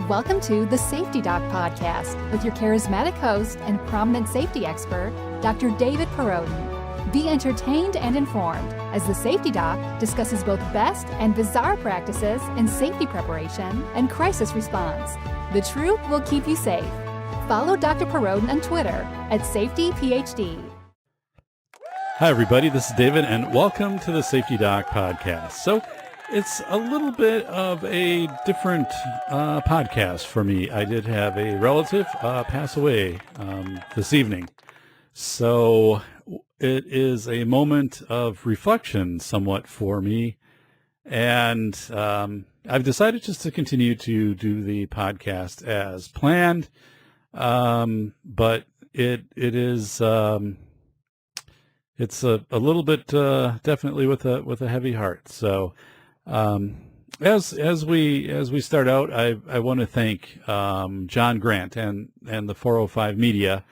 Welcome to the Safety Doc Podcast with your charismatic host and prominent safety expert, Dr. David Perrodin. Be entertained and informed as the Safety Doc discusses both best and bizarre practices in safety preparation and crisis response. The truth will keep you safe. Follow Dr. Perrodin on Twitter at SafetyPhD. Hi, everybody. This is David, and welcome to the Safety Doc Podcast. So it's a little bit of a different podcast for me. I did have a relative pass away this evening. So it is a moment of reflection somewhat for me. And I've decided just to continue to do the podcast as planned. But it is it's a little bit definitely with a heavy heart. So as we start out, I want to thank John Grant and the 405 Media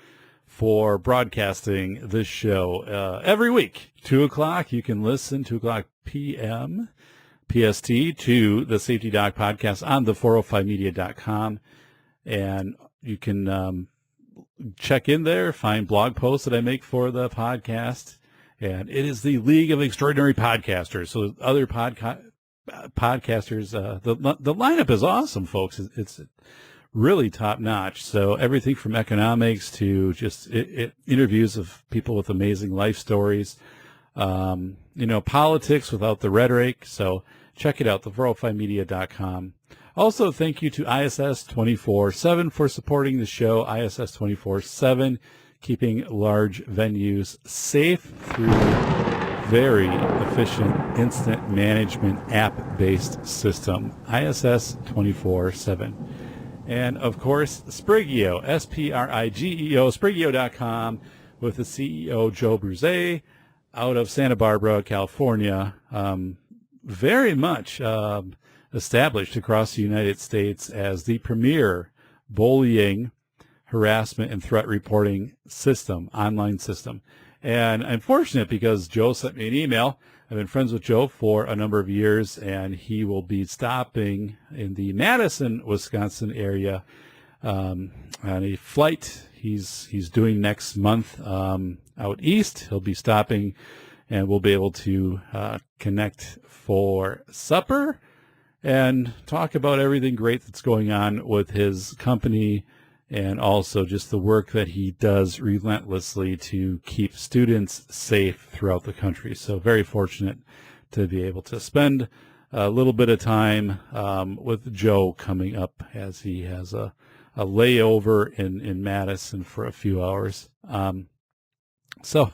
for broadcasting this show every week. 2 o'clock, you can listen, 2 o'clock p.m. PST to the Safety Doc Podcast on the 405media.com. And you can check in there, find blog posts that I make for the podcast. And it is the League of Extraordinary Podcasters. So other podcasters, the lineup is awesome, folks. It's really top notch. So everything from economics to just interviews of people with amazing life stories, politics without the rhetoric. So check it out, the405media.com. Also, thank you to ISS 24/7 for supporting the show. ISS 24/7, keeping large venues safe through very efficient incident management app-based system. ISS 24/7. And, of course, Sprigeo, S-P-R-I-G-E-O, Sprigeo.com, with the CEO, Joe Bruzet, out of Santa Barbara, California. Very much established across the United States as the premier bullying, harassment, and threat reporting system, online system. And I'm fortunate because Joe sent me an email. I've been friends with Joe for a number of years, and he will be stopping in the Madison, Wisconsin area on a flight he's doing next month out east. He'll be stopping, and we'll be able to connect for supper and talk about everything great that's going on with his company, and also just the work that he does relentlessly to keep students safe throughout the country. So very fortunate to be able to spend a little bit of time with Joe coming up as he has a layover in Madison for a few hours. So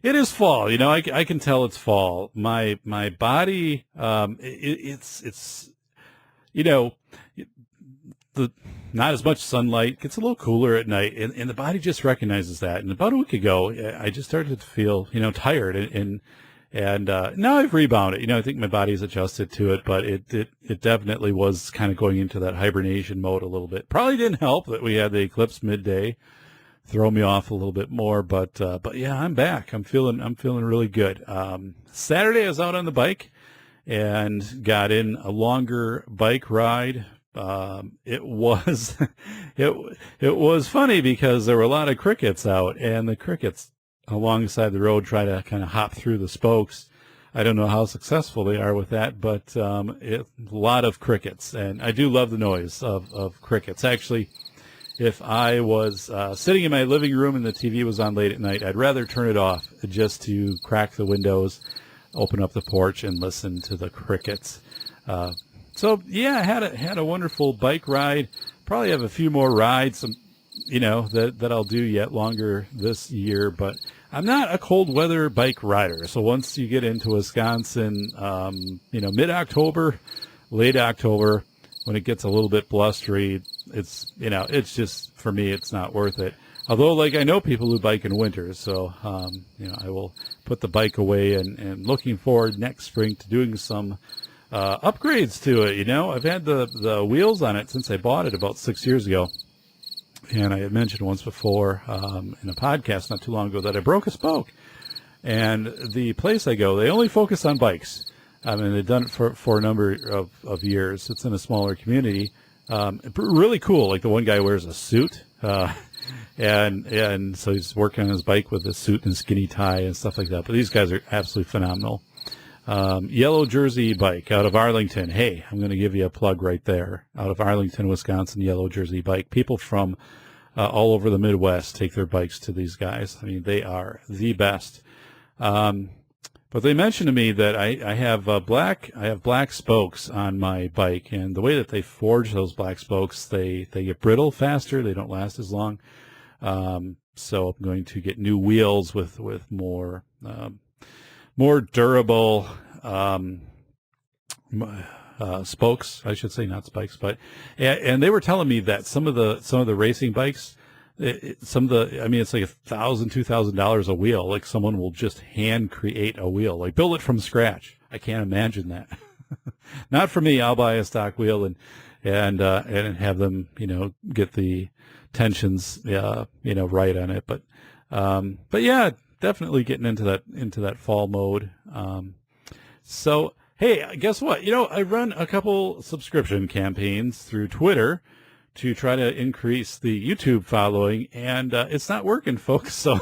it is fall. I can tell it's fall. My body, it's not as much sunlight, gets a little cooler at night, and the body just recognizes that. And about a week ago, I just started to feel, tired, and now I've rebounded. I think my body's adjusted to it, but it definitely was kind of going into that hibernation mode a little bit. Probably didn't help that we had the eclipse midday throw me off a little bit more, but yeah, I'm back. I'm feeling really good. Saturday I was out on the bike and got in a longer bike ride. It was funny because there were a lot of crickets out, and the crickets alongside the road try to kind of hop through the spokes. I don't know how successful they are with that, but a lot of crickets, and I do love the noise of crickets. Actually, if I was sitting in my living room and the TV was on late at night, I'd rather turn it off just to crack the windows, open up the porch, and listen to the crickets. So yeah, I had a wonderful bike ride. Probably have a few more rides, that I'll do yet longer this year. But I'm not a cold weather bike rider. So once you get into Wisconsin, mid-October, late October, when it gets a little bit blustery, it's just, for me, it's not worth it. Although, I know people who bike in winter, so I will put the bike away and looking forward next spring to doing some upgrades to it. I've had the wheels on it since I bought it about 6 years ago. And I had mentioned once before in a podcast not too long ago that I broke a spoke. And the place I go, they only focus on bikes. I mean, they've done it for a number of years. It's in a smaller community. really cool. Like the one guy wears a suit, and so he's working on his bike with a suit and skinny tie and stuff like that. But these guys are absolutely phenomenal. Yellow Jersey Bike out of Arlington. Hey, I'm going to give you a plug right there. Out of Arlington, Wisconsin, Yellow Jersey Bike. People from all over the Midwest take their bikes to these guys. I mean, they are the best. But they mentioned to me that I have black spokes on my bike, and the way that they forge those black spokes, they get brittle faster. They don't last as long. So I'm going to get new wheels with more durable spokes, I should say, not spikes. But and they were telling me that some of the racing bikes, it's like $1,000, $2,000 a wheel. Like someone will just hand create a wheel, like build it from scratch. I can't imagine that. Not for me. I'll buy a stock wheel and have them, get the tensions, right on it. But yeah, definitely getting into that fall mode. So hey, guess what? I run a couple subscription campaigns through Twitter to try to increase the YouTube following, and it's not working, folks. So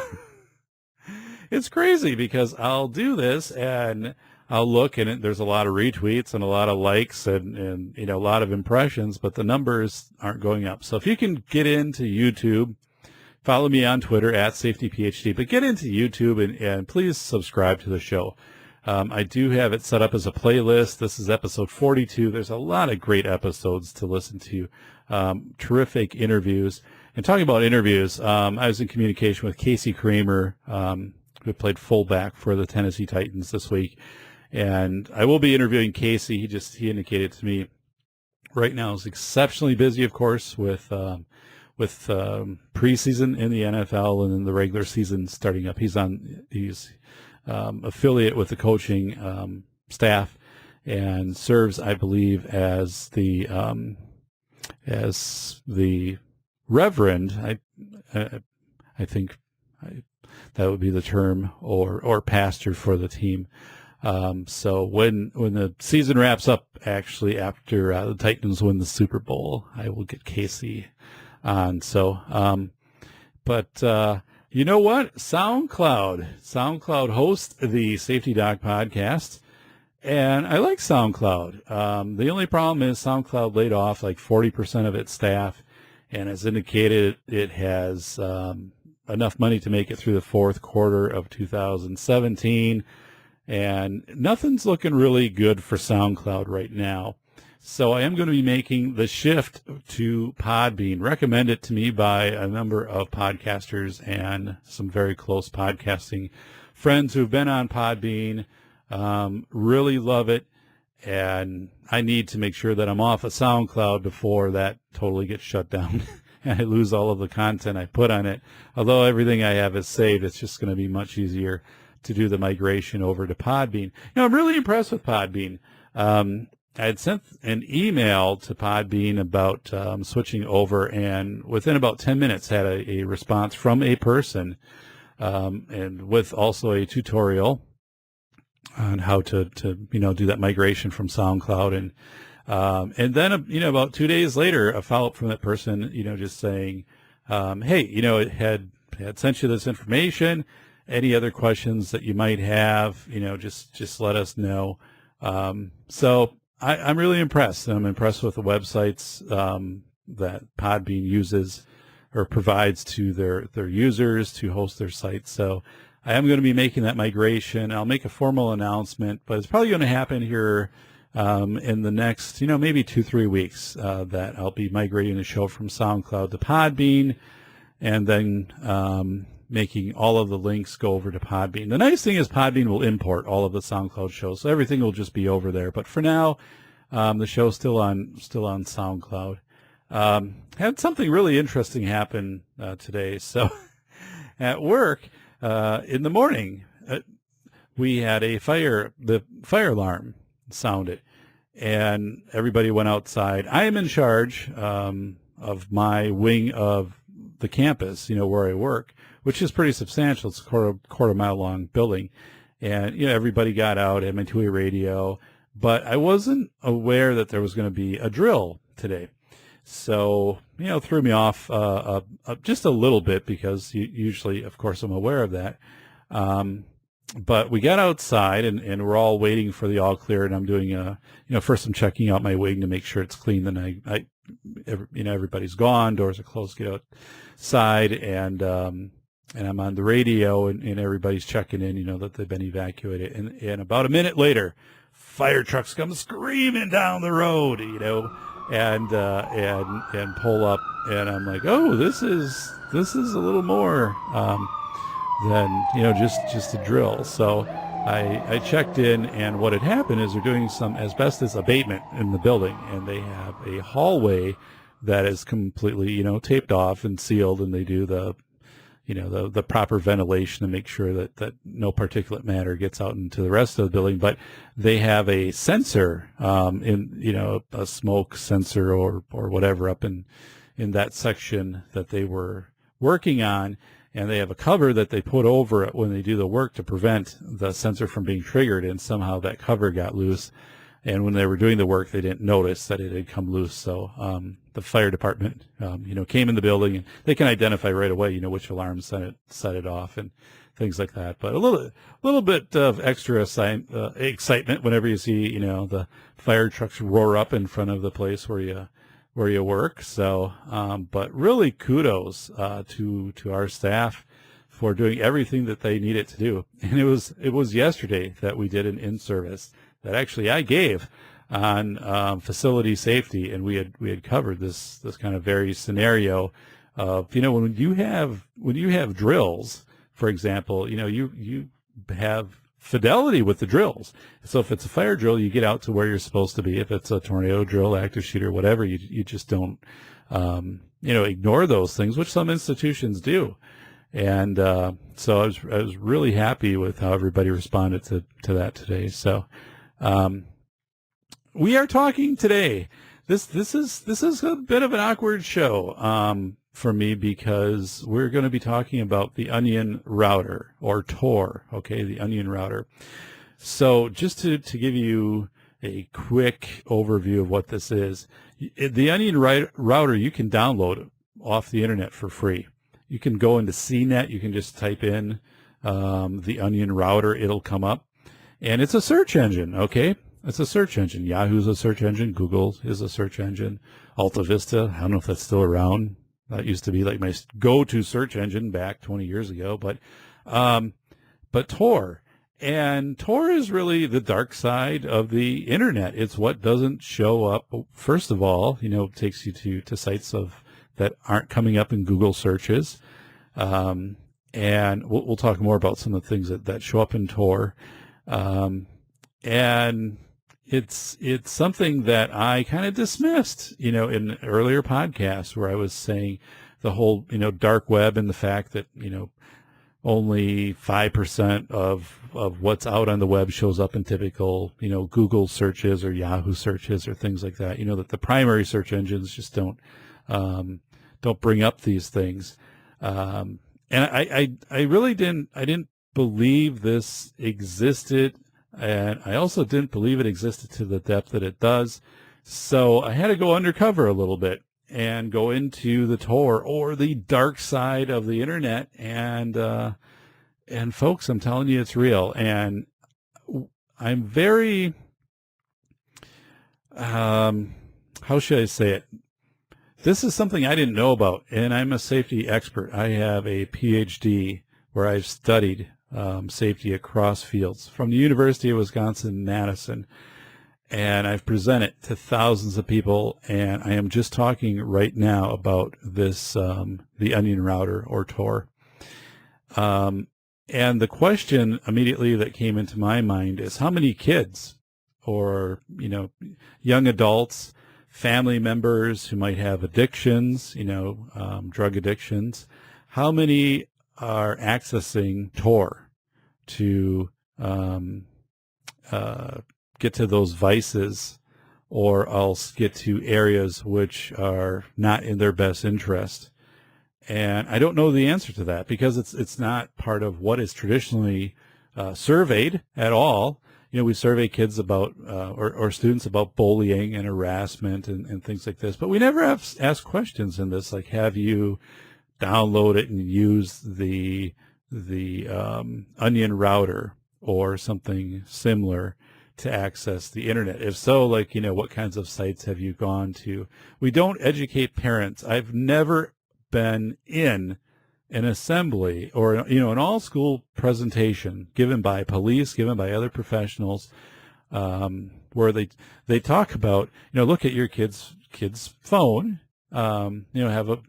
it's crazy because I'll do this and I'll look, and there's a lot of retweets and a lot of likes and a lot of impressions, but the numbers aren't going up. So if you can get into YouTube, follow me on Twitter @SafetyPhD, but get into YouTube and please subscribe to the show. I do have it set up as a playlist. This is episode 42. There's a lot of great episodes to listen to. Terrific interviews. And talking about interviews, I was in communication with Casey Kramer, who played fullback for the Tennessee Titans this week. And I will be interviewing Casey. He indicated to me right now is exceptionally busy, of course, with preseason in the NFL and then the regular season starting up. He's affiliate with the coaching staff and serves, I believe, as the reverend. I think that would be the term, or pastor for the team. So when the season wraps up, actually after the Titans win the Super Bowl, I will get Casey on. So, you know what? SoundCloud hosts the Safety Doc podcast, and I like SoundCloud. The only problem is SoundCloud laid off like 40% of its staff, and as indicated, it has enough money to make it through the fourth quarter of 2017, and nothing's looking really good for SoundCloud right now. So I am going to be making the shift to Podbean, recommended to me by a number of podcasters and some very close podcasting friends who've been on Podbean. Really love it. And I need to make sure that I'm off of SoundCloud before that totally gets shut down and I lose all of the content I put on it. Although everything I have is saved, it's just going to be much easier to do the migration over to Podbean. I'm really impressed with Podbean. I had sent an email to Podbean about switching over, and within about 10 minutes had a response from a person, and with also a tutorial on how to do that migration from SoundCloud. And then, about 2 days later, a follow-up from that person, just saying, hey, it had sent you this information. Any other questions that you might have, just let us know. So I'm really impressed. I'm impressed with the websites that Podbean uses or provides to their users to host their sites. So I am going to be making that migration. I'll make a formal announcement, but it's probably going to happen here in the next, maybe 2-3 weeks that I'll be migrating the show from SoundCloud to Podbean, and then making all of the links go over to Podbean. The nice thing is Podbean will import all of the SoundCloud shows, so everything will just be over there. But for now, the show's still on SoundCloud. Had something really interesting happen today. So at work in the morning, we had the fire alarm sounded, and everybody went outside. I am in charge of my wing of the campus, where I work, which is pretty substantial. It's a quarter mile long building. And, everybody got out, had my two-way radio, but I wasn't aware that there was going to be a drill today. So, threw me off just a little bit because usually, of course, I'm aware of that. But we got outside and we're all waiting for the all clear, and I'm doing first I'm checking out my wing to make sure it's clean. Then everybody's gone, doors are closed, get outside, and I'm on the radio, and everybody's checking in, that they've been evacuated. And about a minute later, fire trucks come screaming down the road, and pull up, and I'm like, oh, this is a little more than just a drill. So I checked in, and what had happened is they're doing some asbestos abatement in the building, and they have a hallway that is completely taped off and sealed, and they do the proper ventilation to make sure that no particulate matter gets out into the rest of the building. But they have a sensor, a smoke sensor or whatever up in that section that they were working on. And they have a cover that they put over it when they do the work to prevent the sensor from being triggered. And somehow that cover got loose. And when they were doing the work, they didn't notice that it had come loose. So the fire department, came in the building, and they can identify right away, which alarm set it off and things like that. But a little bit of extra excitement whenever you see, the fire trucks roar up in front of the place where you work. So, but really kudos to our staff for doing everything that they needed to do. And it was yesterday that we did an in-service that actually I gave on facility safety, and we had covered this kind of very scenario of when you have drills, for example, you have fidelity with the drills. So if it's a fire drill, you get out to where you're supposed to be. If it's a tornado drill, active shooter, whatever, you just don't ignore those things, which some institutions do. And so I was really happy with how everybody responded to that today. So we are talking today. This is a bit of an awkward show for me, because we're going to be talking about the Onion router, or Tor. Okay, the Onion router. So just to give you a quick overview of what this is, the Onion router you can download off the internet for free. You can go into CNET. You can just type in the Onion router. It'll come up. And it's a search engine, okay? It's a search engine. Yahoo's a search engine. Google is a search engine. Alta Vista, I don't know if that's still around. That used to be like my go-to search engine back 20 years ago. But Tor. And Tor is really the dark side of the internet. It's what doesn't show up. First of all, it takes you to sites that aren't coming up in Google searches. And we'll talk more about some of the things that show up in Tor. And it's something that I kind of dismissed, in earlier podcasts where I was saying the whole, dark web, and the fact that, only 5% of what's out on the web shows up in typical, Google searches or Yahoo searches or things like that. That the primary search engines just don't bring up these things. And I really didn't believe this existed. And I also didn't believe it existed to the depth that it does. So I had to go undercover a little bit and go into the Tor, or the dark side of the internet. And folks, I'm telling you, it's real. And I'm very, how should I say it? This is something I didn't know about, and I'm a safety expert. I have a PhD where I've studied safety across fields from the University of Wisconsin-Madison, and I've presented to thousands of people, and I am just talking right now about this, the Onion router, or Tor. And the question immediately that came into my mind is, how many kids or, young adults, family members who might have addictions, drug addictions, how many are accessing Tor to get to those vices, or else get to areas which are not in their best interest? And I don't know the answer to that, because it's not part of what is traditionally surveyed at all. we survey kids about, or students about bullying and harassment and things like this, but we never ask questions in this, like, have you download it and use the Onion router or something similar to access the internet? If so, like, what kinds of sites have you gone to? We don't educate parents. I've never been in an assembly or, an all-school presentation given by police, given by other professionals, where they talk about, look at your kid's phone, have a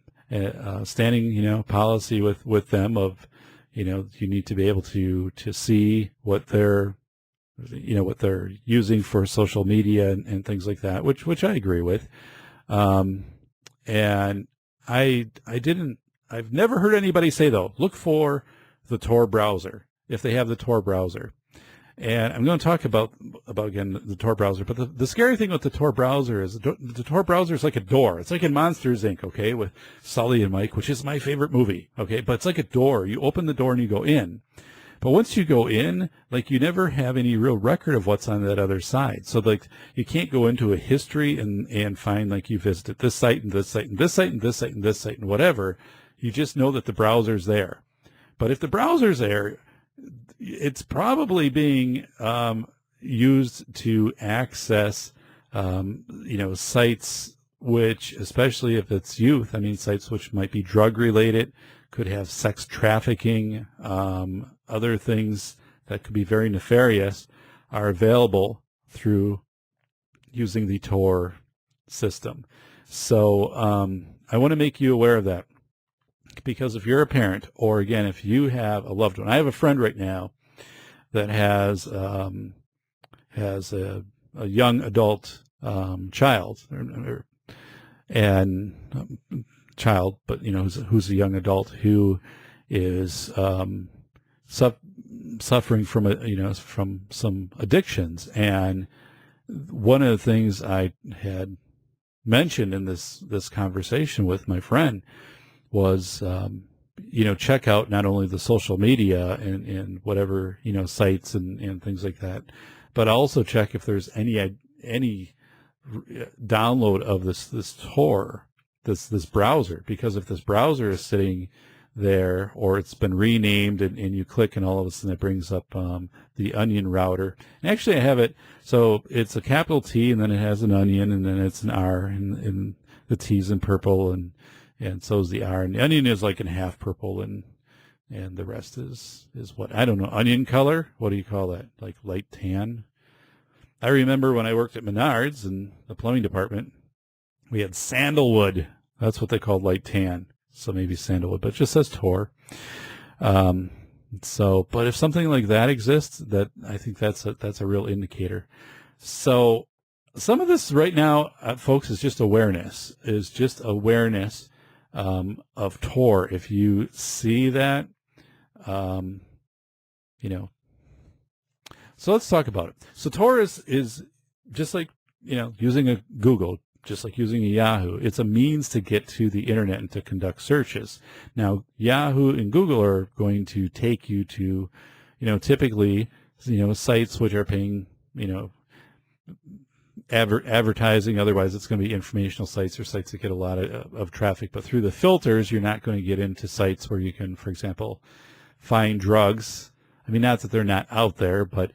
standing, policy with them of, you need to be able to see what they're using for social media and things like that, which I agree with. And I've never heard anybody say, though, look for the Tor browser, if they have the Tor browser. And I'm going to talk about again, the Tor browser. But the scary thing with the Tor browser is the Tor browser is like a door. It's like in Monsters, Inc., okay, with Sully and Mike, which is my favorite movie, okay? But it's like a door. You open the door and you go in. But once you go in, like, you never have any real record of what's on that other side. So, like, you can't go into a history and find, like, you visited this site and this site and this site and this site and this site and whatever. You just know that the browser's there. But if the browser's there, it's probably being used to access, sites which, especially if it's youth, sites which might be drug-related, could have sex trafficking, other things that could be very nefarious, are available through using the Tor system. So I want to make you aware of that, because if you're a parent, or again, if you have a loved one, I have a friend right now that has a young adult child, but who's a young adult who is suffering from some addictions. And one of the things I had mentioned in this conversation with my friend was check out not only the social media and whatever sites and things like that, but also check if there's any download of this Tor, this browser, because if this browser is sitting there, or it's been renamed and you click and all of a sudden it brings up the Onion router. And actually I have it, so it's a capital T and then it has an onion and then it's an R and the T's in purple and so is the R, and the onion is like in half purple and the rest is what, I don't know, onion color? What do you call that? Like light tan? I remember when I worked at Menards in the plumbing department, we had sandalwood. That's what they called light tan. So maybe sandalwood, but it just says Tor. But if something like that exists, that I think that's a real indicator. So some of this right now, folks, is just awareness. Of Tor. If you see that, So let's talk about it. So Tor is just like using a Google. Just like using a Yahoo, it's a means to get to the internet and to conduct searches. Now, Yahoo and Google are going to take you to, typically, sites which are paying, advertising. Otherwise, it's going to be informational sites or sites that get a lot of traffic. But through the filters, you're not going to get into sites where you can, for example, find drugs. Not that they're not out there, but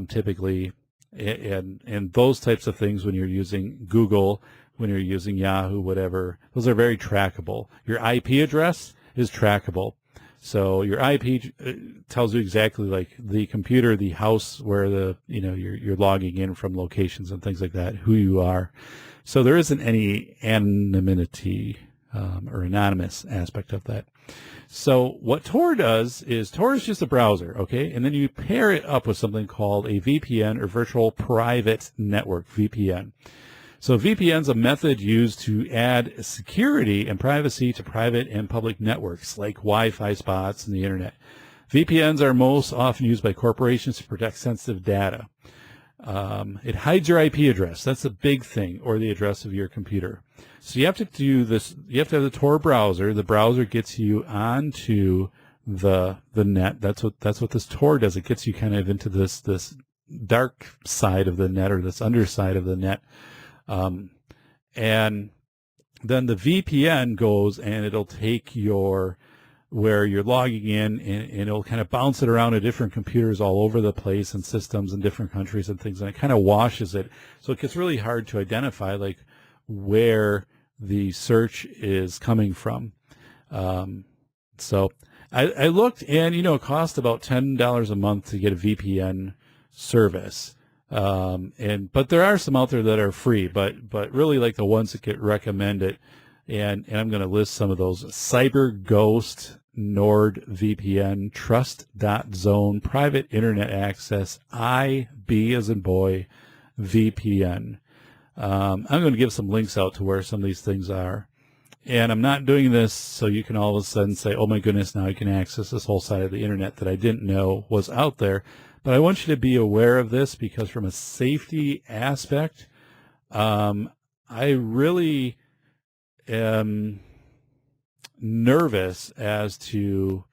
typically. And those types of things, when you're using Google, when you're using Yahoo, whatever, those are very trackable. Your IP address is trackable. So your IP tells you exactly, like, the computer, the house where you're logging in from, locations and things like that, who you are. So there isn't any anonymity or anonymous aspect of that. So what Tor does is, Tor is just a browser, okay? And then you pair it up with something called a VPN, or virtual private network, VPN. So VPN is a method used to add security and privacy to private and public networks like Wi-Fi spots and the internet. VPNs are most often used by corporations to protect sensitive data. It hides your IP address. That's a big thing, or the address of your computer. So you have to do this. You have to have the Tor browser. The browser gets you onto the net. That's what this Tor does. It gets you kind of into this dark side of the net or this underside of the net. And then the VPN goes and it'll take where you're logging in, and it'll kind of bounce it around to different computers all over the place and systems in different countries and things, and it kind of washes it. So it gets really hard to identify like where the search is coming from. So I looked, and it cost about $10 a month to get a VPN service. But there are some out there that are free, but really like the ones that get recommended. And I'm going to list some of those: CyberGhost, NordVPN, Trust.zone, Private Internet Access, IB as in boy, VPN. I'm going to give some links out to where some of these things are. And I'm not doing this so you can all of a sudden say, oh my goodness, now I can access this whole side of the internet that I didn't know was out there. But I want you to be aware of this, because from a safety aspect, I really am nervous as to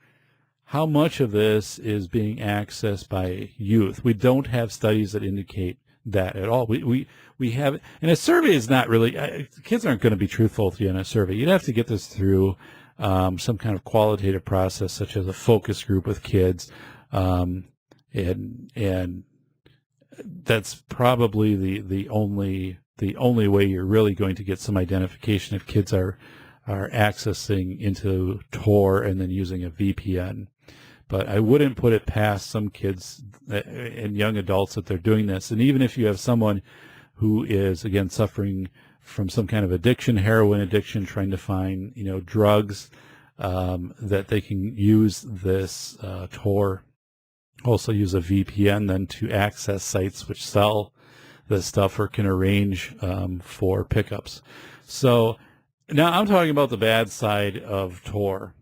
how much of this is being accessed by youth. We don't have studies that indicate that at all. We have, and a survey is not really, kids aren't going to be truthful with you in a survey. You'd have to get this through some kind of qualitative process, such as a focus group with kids. And that's probably the only way you're really going to get some identification if kids are accessing into Tor and then using a VPN. But I wouldn't put it past some kids and young adults that they're doing this. And even if you have someone who is, again, suffering from some kind of addiction, heroin addiction, trying to find, drugs, that they can use this Tor, also use a VPN then to access sites which sell this stuff or can arrange for pickups. So now I'm talking about the bad side of Tor.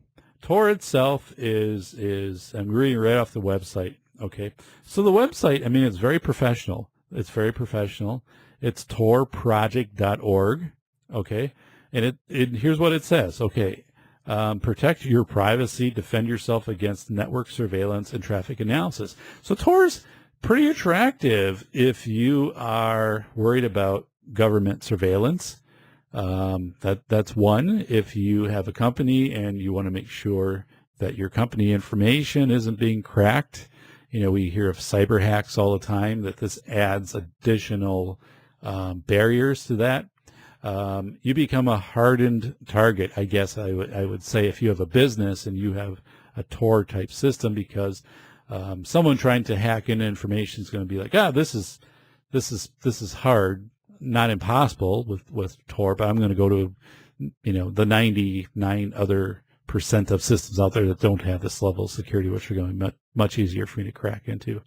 Tor itself is I'm reading right off the website. Okay. So the website, it's very professional. It's very professional. It's torproject.org. Okay. And here's what it says. Okay. Protect your privacy, defend yourself against network surveillance and traffic analysis. So Tor's pretty attractive if you are worried about government surveillance. That's one. If you have a company and you want to make sure that your company information isn't being cracked, we hear of cyber hacks all the time, that this adds additional barriers to that. You become a hardened target, I guess I would say, if you have a business and you have a Tor type system, because someone trying to hack into information is going to be like, this is hard. Not impossible with Tor, but I'm going to go to, the 99 other % of systems out there that don't have this level of security, which are going to be much easier for me to crack into.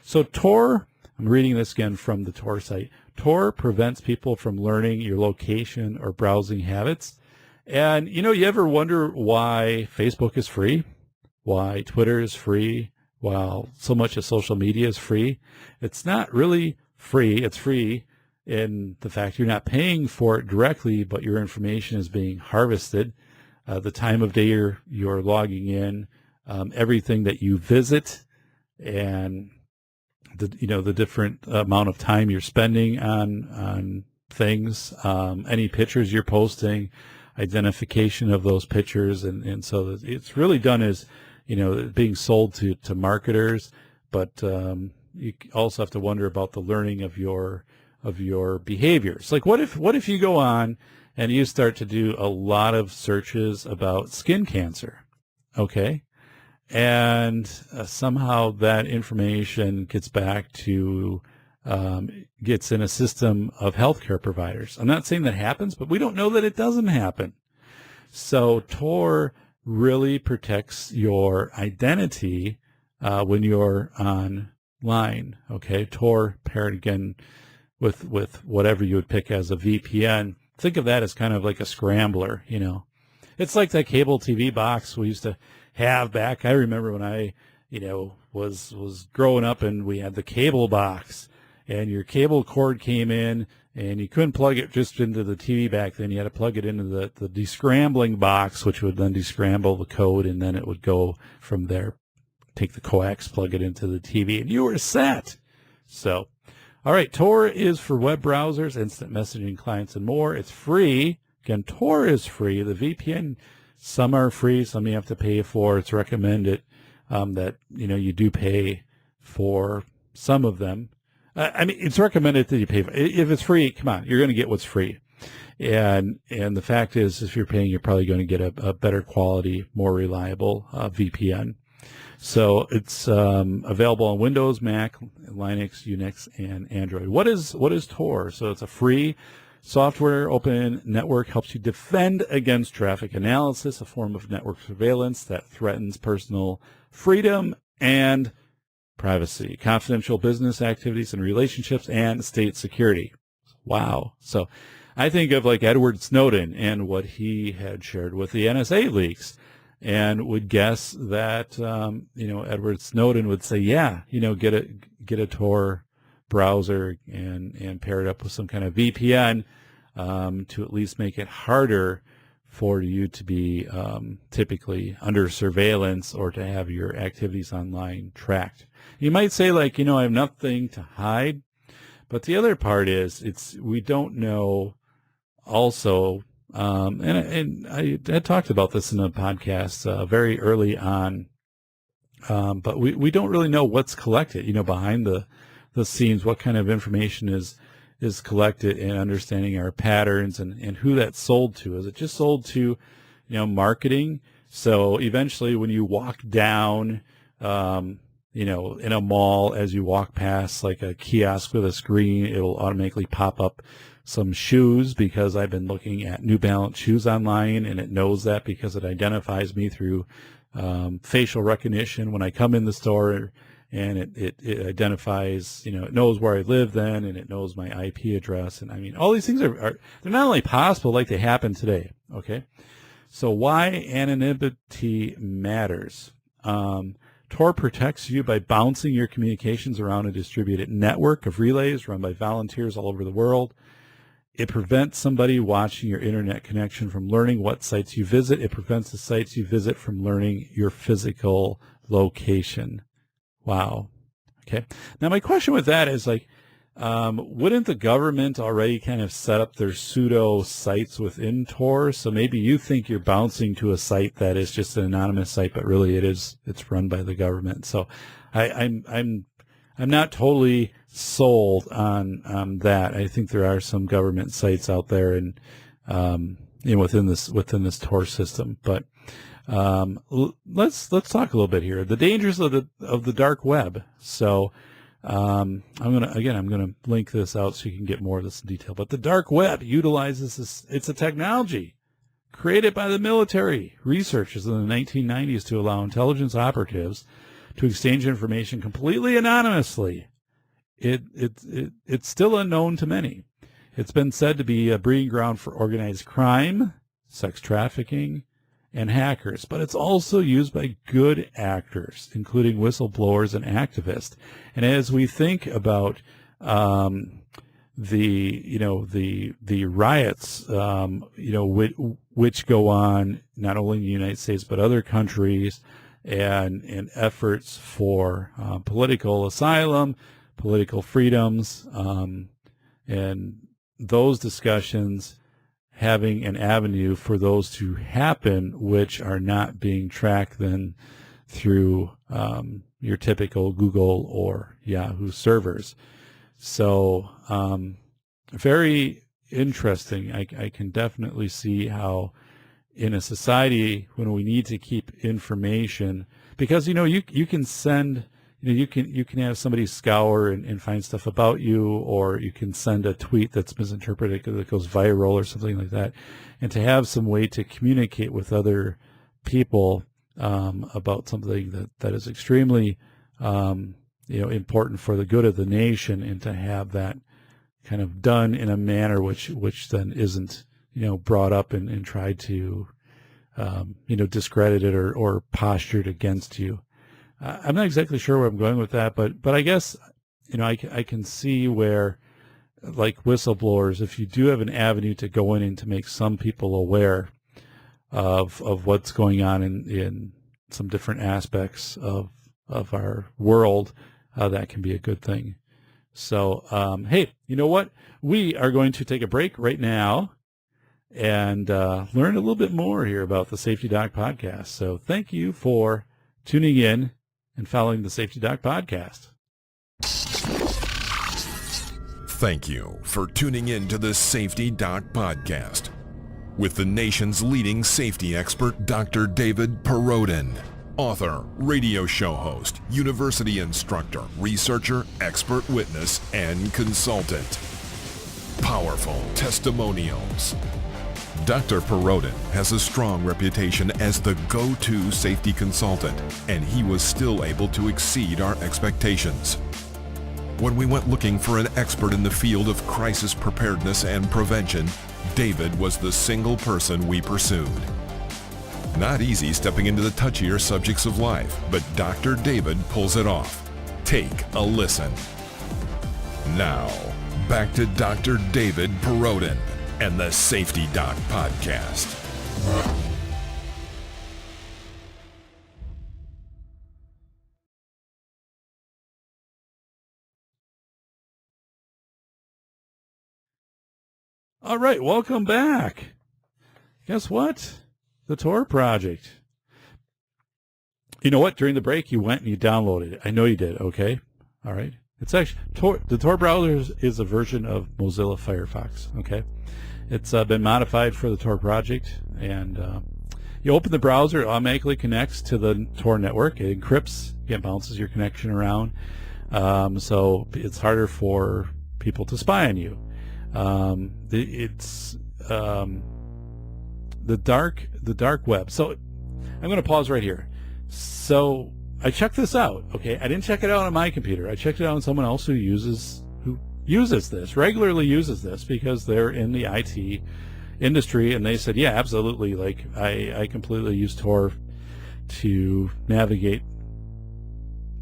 So Tor, I'm reading this again from the Tor site. Tor prevents people from learning your location or browsing habits. And, you ever wonder why Facebook is free? Why Twitter is free? While so much of social media is free? It's not really free. It's free in the fact you're not paying for it directly, but your information is being harvested. The time of day you're logging in, everything that you visit, and the different amount of time you're spending on things, any pictures you're posting, identification of those pictures, and so it's really done as being sold to marketers, but you also have to wonder about the learning of your behaviors. Like what if you go on and you start to do a lot of searches about skin cancer, okay? And somehow that information gets back to, gets in a system of healthcare providers. I'm not saying that happens, but we don't know that it doesn't happen. So Tor really protects your identity when you're online, okay? Tor paired again with whatever you would pick as a VPN. Think of that as kind of like a scrambler, It's like that cable TV box we used to have back. I remember when I, was growing up and we had the cable box, and your cable cord came in and you couldn't plug it just into the TV back then. You had to plug it into the descrambling box, which would then descramble the code, and then it would go from there, take the coax, plug it into the TV, and you were set. So, all right, Tor is for web browsers, instant messaging clients, and more. It's free. Again, Tor is free. The VPN, some are free, some you have to pay for. It's recommended that you do pay for some of them. I mean, it's recommended that you pay for. If it's free, come on, you're going to get what's free. And the fact is, if you're paying, you're probably going to get a better quality, more reliable VPN. So it's available on Windows, Mac, Linux, Unix, and Android. What is Tor? So it's a free software open network, helps you defend against traffic analysis, a form of network surveillance that threatens personal freedom and privacy, confidential business activities and relationships, and state security. Wow. So I think of like Edward Snowden and what he had shared with the NSA leaks, and would guess that Edward Snowden would say, yeah, get a Tor browser and pair it up with some kind of VPN to at least make it harder for you to be typically under surveillance or to have your activities online tracked. You might say, like, I have nothing to hide, but the other part is we don't know also, and I had talked about this in a podcast very early on, but we don't really know what's collected, behind the scenes, what kind of information is collected, and understanding our patterns and who that's sold to. Is it just sold to, marketing? So eventually when you walk down, in a mall, as you walk past like a kiosk with a screen, it'll automatically pop up some shoes because I've been looking at New Balance shoes online, and it knows that because it identifies me through facial recognition when I come in the store, and it identifies, it knows where I live then, and it knows my IP address. And I mean, all these things are they're not only possible, like they happen today. Okay. So why anonymity matters. Tor protects you by bouncing your communications around a distributed network of relays run by volunteers all over the world. It prevents somebody watching your internet connection from learning what sites you visit. It prevents the sites you visit from learning your physical location. Wow. Okay. Now, my question with that is, like, wouldn't the government already kind of set up their pseudo sites within Tor? So maybe you think you're bouncing to a site that is just an anonymous site, but really it's run by the government. So I'm not totally sold on that. I think there are some government sites out there and within this Tor system. But let's talk a little bit here. The dangers of the dark web. So I'm gonna link this out so you can get more of this in detail. But the dark web utilizes this. It's a technology created by the military researchers in the 1990s to allow intelligence operatives to exchange information completely anonymously. It's still unknown to many. It's been said to be a breeding ground for organized crime, sex trafficking, and hackers, but it's also used by good actors, including whistleblowers and activists. And as we think about the riots, which go on not only in the United States but other countries, and efforts for political asylum, political freedoms, and those discussions having an avenue for those to happen, which are not being tracked then through your typical Google or Yahoo servers. So very interesting. I can definitely see how in a society when we need to keep information, because you can send, you can have somebody scour and find stuff about you, or you can send a tweet that's misinterpreted that goes viral or something like that, and to have some way to communicate with other people about something that is extremely important for the good of the nation, and to have that kind of done in a manner which then isn't brought up and tried to discredited or postured against you. I'm not exactly sure where I'm going with that, but I guess I can see where, like whistleblowers, if you do have an avenue to go in and to make some people aware of what's going on in some different aspects of our world, that can be a good thing. So, hey, you know what? We are going to take a break right now and learn a little bit more here about the Safety Doc Podcast. So thank you for tuning in and following the Safety Doc Podcast. Thank you for tuning in to the Safety Doc Podcast with the nation's leading safety expert, Dr. David Perrodin. Author, radio show host, university instructor, researcher, expert witness, and consultant. Powerful testimonials. Dr. Perrodin has a strong reputation as the go-to safety consultant, and he was still able to exceed our expectations. When we went looking for an expert in the field of crisis preparedness and prevention, David was the single person we pursued. Not easy stepping into the touchier subjects of life, but Dr. David pulls it off. Take a listen. Now, back to Dr. David Perrodin and the Safety Doc Podcast. All right, welcome back. Guess what? The Tor project. You know what? During the break, you went and you downloaded it. I know you did, okay? All right. It's actually, the Tor browser is a version of Mozilla Firefox, okay? It's been modified for the Tor project, and you open the browser, it automatically connects to the Tor network. It encrypts, it bounces your connection around, so it's harder for people to spy on you. It's the dark web. So I'm going to pause right here. So I checked this out. Okay, I didn't check it out on my computer. I checked it out on someone else who regularly uses this because they're in the IT industry, and they said, yeah, absolutely. Like I completely use Tor to navigate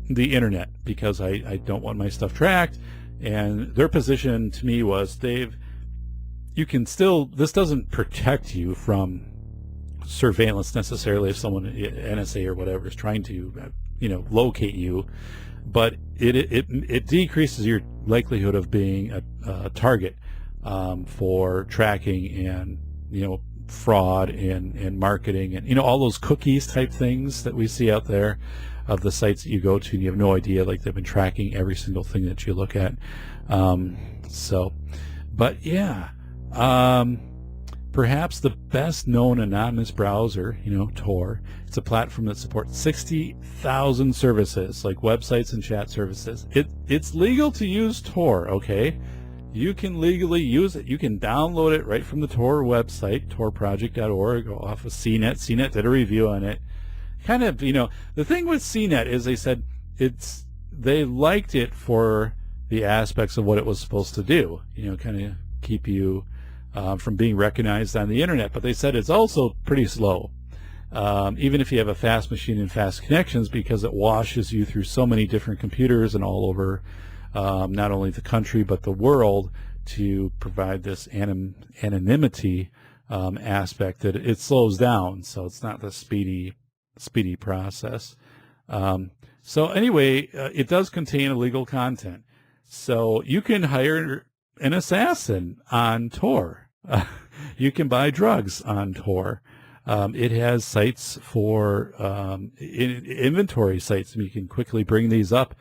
the internet because I don't want my stuff tracked. And their position to me was, Dave, this doesn't protect you from surveillance necessarily if someone, NSA or whatever, is trying to, locate you, but it decreases your likelihood of being a target for tracking and, fraud and marketing and, all those cookies type things that we see out there of the sites that you go to and you have no idea, like they've been tracking every single thing that you look at. Perhaps the best known anonymous browser, Tor. It's a platform that supports 60,000 services like websites and chat services. It's legal to use Tor, okay? You can legally use it. You can download it right from the Tor website, torproject.org, off of CNET. CNET did a review on it. Kind of, the thing with CNET is they said they liked it for the aspects of what it was supposed to do, kind of keep you from being recognized on the internet. But they said it's also pretty slow, even if you have a fast machine and fast connections, because it washes you through so many different computers and all over not only the country but the world to provide this anonymity aspect that it slows down. So it's not the speedy process. So anyway, it does contain illegal content. So you can hire an assassin on Tor. You can buy drugs on Tor. It has sites for inventory sites, and you can quickly bring these up.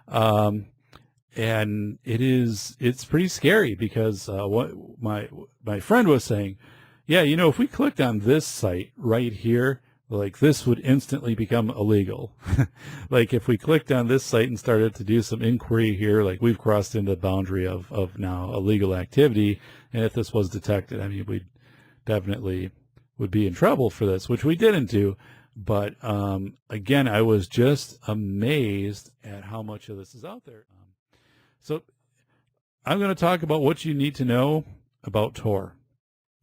And it's pretty scary because what my friend was saying, yeah, if we clicked on this site right here, like this would instantly become illegal. Like if we clicked on this site and started to do some inquiry here, like we've crossed into the boundary of now illegal activity. And if this was detected, I mean, we definitely would be in trouble for this, which we didn't do. But again, I was just amazed at how much of this is out there. So I'm going to talk about what you need to know about Tor.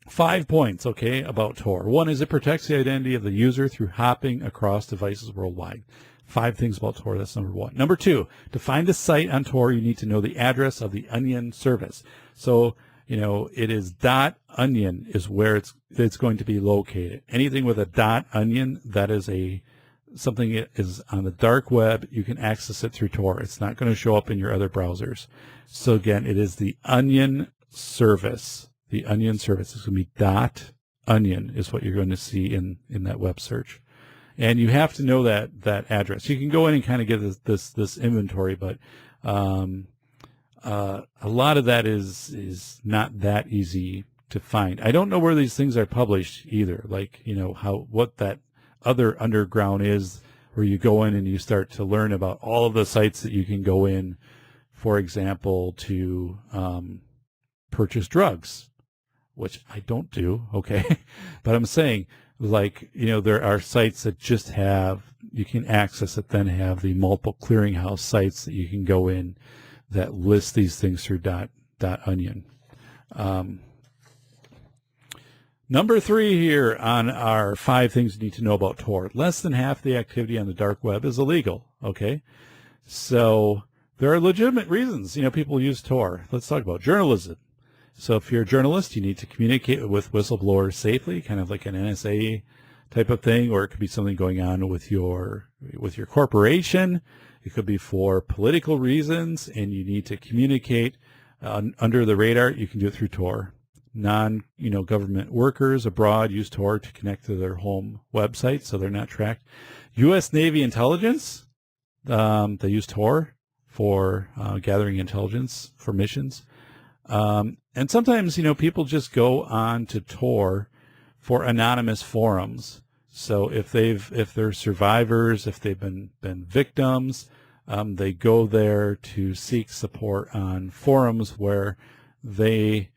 5 points, okay, about Tor. 1 is it protects the identity of the user through hopping across devices worldwide. 5 things about Tor, that's number 1. Number 2, to find a site on Tor, you need to know the address of the onion service. So, it is .onion is where it's going to be located. Anything with a .onion, that is a something is on the dark web, you can access it through Tor. It's not going to show up in your other browsers. So again, it is the Onion service. The Onion service is going to be .onion is what you're going to see in that web search. And you have to know that address. You can go in and kind of get this inventory, but a lot of that is not that easy to find. I don't know where these things are published either. Like, what that other underground is, where you go in and you start to learn about all of the sites that you can go in, for example, to purchase drugs, which I don't do, okay? But I'm saying, like, there are sites that just you can access it, then have the multiple clearinghouse sites that you can go in that list these things through .onion. Number 3 here on our 5 things you need to know about Tor. Less than half the activity on the dark web is illegal, okay? So there are legitimate reasons, people use Tor. Let's talk about journalism. So if you're a journalist, you need to communicate with whistleblowers safely, kind of like an NSA type of thing, or it could be something going on with your corporation. It could be for political reasons, and you need to communicate under the radar. You can do it through Tor. Non-government workers abroad use Tor to connect to their home website, so they're not tracked. U.S. Navy intelligence, they use Tor for gathering intelligence for missions. And sometimes, people just go on to Tor for anonymous forums. So if they're survivors, if they've been victims, they go there to seek support on forums where they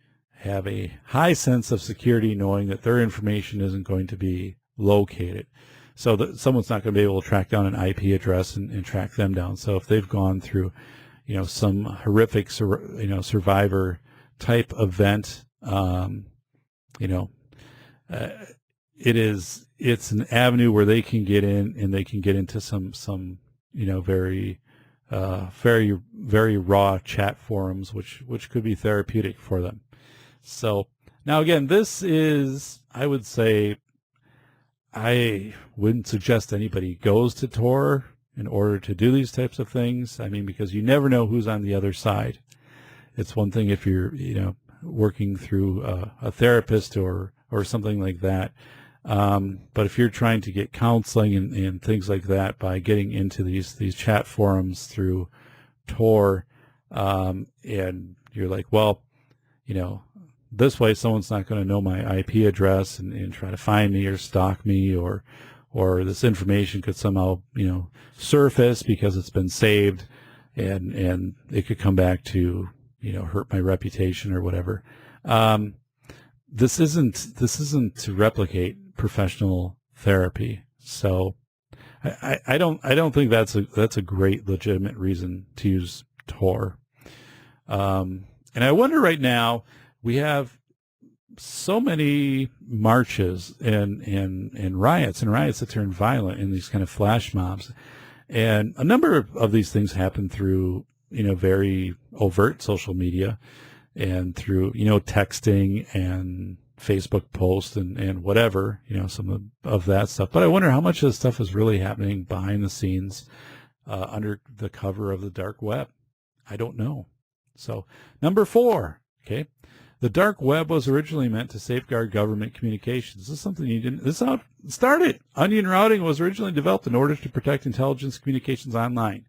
have a high sense of security, knowing that their information isn't going to be located. So that someone's not going to be able to track down an IP address and track them down. So if they've gone through, some horrific, survivor type event, it's an avenue where they can get in, and they can get into some very very raw chat forums, which could be therapeutic for them. So now again, this is, I would say, I wouldn't suggest anybody goes to Tor in order to do these types of things. I mean, because you never know who's on the other side. It's one thing if you're, working through a therapist or something like that. But if you're trying to get counseling and things like that by getting into these chat forums through Tor, and you're like, well, this way someone's not going to know my IP address and try to find me or stalk me, or this information could somehow, surface because it's been saved, and it could come back to, hurt my reputation or whatever. This isn't to replicate professional therapy. So I don't think that's a great legitimate reason to use Tor. And I wonder right now, we have so many marches and riots that turn violent in these kind of flash mobs. And a number of these things happen through, very overt social media and through, texting and Facebook posts and whatever, some of that stuff. But I wonder how much of this stuff is really happening behind the scenes, under the cover of the dark web. I don't know. So number 4, okay. The dark web was originally meant to safeguard government communications. This is something this is how it started. Onion routing was originally developed in order to protect intelligence communications online.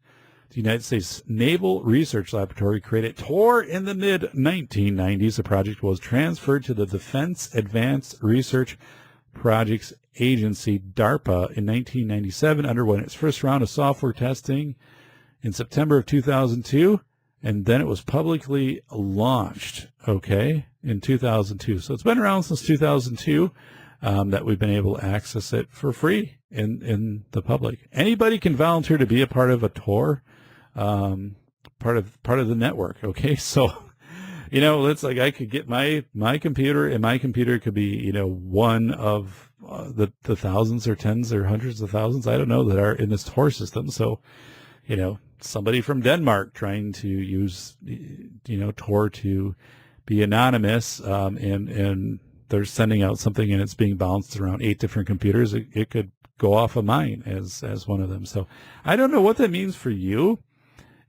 The United States Naval Research Laboratory created Tor in the mid-1990s. The project was transferred to the Defense Advanced Research Projects Agency, DARPA, in 1997, underwent its first round of software testing in September of 2002. And then it was publicly launched, in 2002. So it's been around since 2002 that we've been able to access it for free in the public. Anybody can volunteer to be a part of a Tor, part of the network. So, it's like I could get my computer, and my computer could be, one of the thousands or tens or hundreds of thousands, I don't know, that are in this Tor system. So, somebody from Denmark trying to use, Tor to be anonymous, and they're sending out something and it's being bounced around 8 different computers. It could go off of mine as one of them. So I don't know what that means for you,